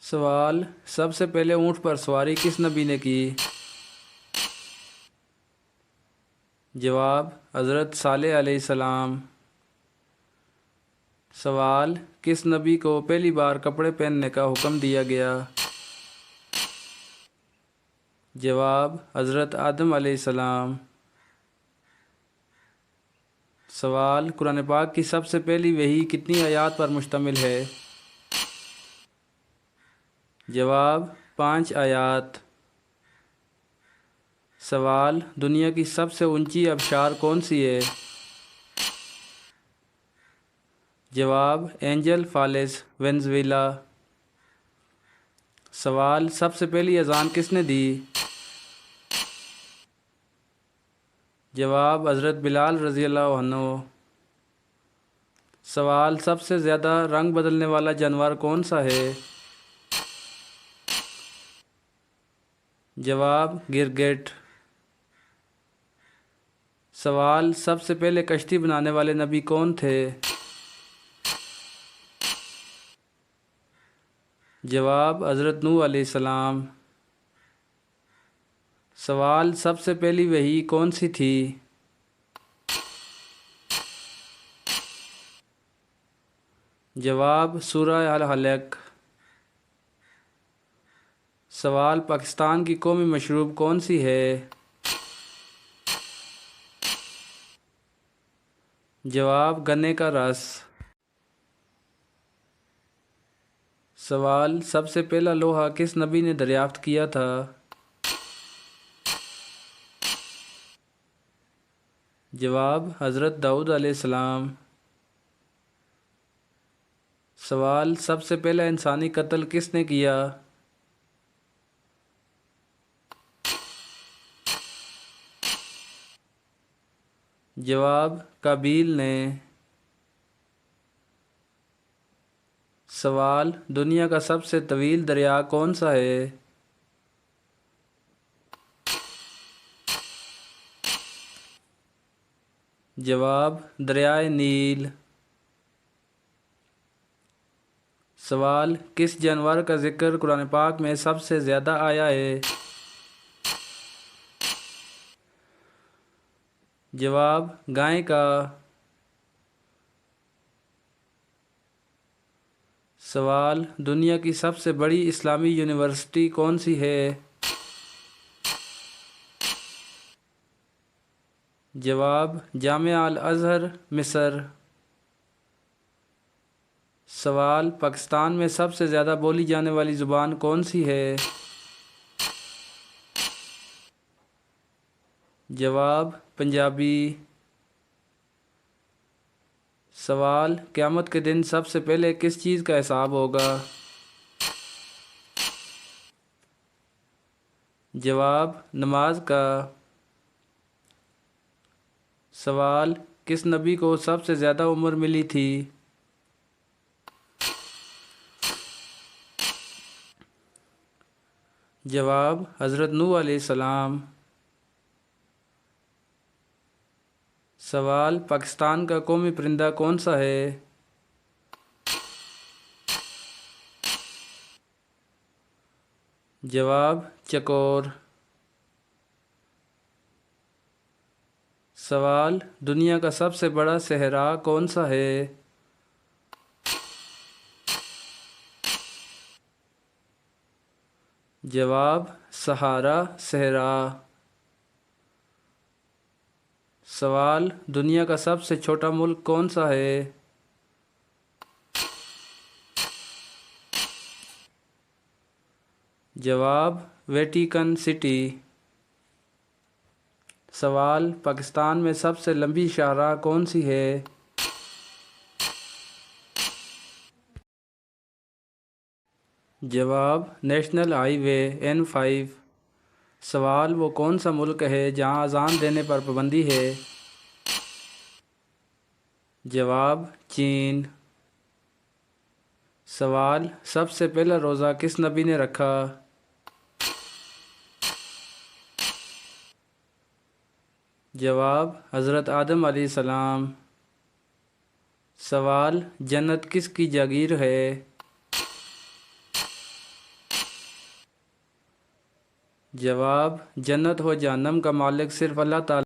سوال: سب سے پہلے اونٹ پر سواری کس نبی نے کی؟ جواب: حضرت صالح علیہ السلام۔ سوال: کس نبی کو پہلی بار کپڑے پہننے کا حکم دیا گیا؟ جواب: حضرت آدم علیہ السلام۔ سوال: قرآن پاک کی سب سے پہلی وحی کتنی آیات پر مشتمل ہے؟ جواب: 5 آیات۔ سوال: دنیا کی سب سے اونچی آبشار کون سی ہے؟ جواب: اینجل فالس، وینزویلا۔ سوال: سب سے پہلی اذان کس نے دی؟ جواب: حضرت بلال رضی اللہ عنہ۔ سوال: سب سے زیادہ رنگ بدلنے والا جانور کون سا ہے؟ جواب: گرگٹ۔ سوال: سب سے پہلے کشتی بنانے والے نبی کون تھے؟ جواب: حضرت نوح علیہ السلام۔ سوال: سب سے پہلی وحی کون سی تھی؟ جواب: سورہ الحلق۔ سوال: پاکستان کی قومی مشروب کون سی ہے؟ جواب: گنے کا رس۔ سوال: سب سے پہلا لوہا کس نبی نے دریافت کیا تھا؟ جواب: حضرت داؤد علیہ السلام۔ سوال: سب سے پہلا انسانی قتل کس نے کیا؟ جواب: قابیل نے۔ سوال: دنیا کا سب سے طویل دریا کون سا ہے؟ جواب: دریائے نیل۔ سوال: کس جانور کا ذکر قرآن پاک میں سب سے زیادہ آیا ہے؟ جواب: گائے کا۔ سوال: دنیا کی سب سے بڑی اسلامی یونیورسٹی کون سی ہے؟ جواب: جامعہ الازہر، مصر۔ سوال: پاکستان میں سب سے زیادہ بولی جانے والی زبان کون سی ہے؟ جواب: پنجابی۔ سوال: قیامت کے دن سب سے پہلے کس چیز کا حساب ہوگا؟ جواب: نماز کا۔ سوال: کس نبی کو سب سے زیادہ عمر ملی تھی؟ جواب: حضرت نوح علیہ السلام۔ سوال: پاکستان کا قومی پرندہ کون سا ہے؟ جواب: چکور۔ سوال: دنیا کا سب سے بڑا صحرا کون سا ہے؟ جواب: صحارا صحرا۔ سوال: دنیا کا سب سے چھوٹا ملک کون سا ہے؟ جواب: ویٹیکن سٹی۔ سوال: پاکستان میں سب سے لمبی شاہراہ کون سی ہے؟ جواب: نیشنل ہائی وے N5۔ سوال: وہ کون سا ملک ہے جہاں اذان دینے پر پابندی ہے؟ جواب: چین۔ سوال: سب سے پہلا روزہ کس نبی نے رکھا؟ جواب: حضرت آدم علیہ السلام۔ سوال: جنت کس کی جاگیر ہے؟ جواب: جنت و جہنم کا مالک صرف اللہ تعالیٰ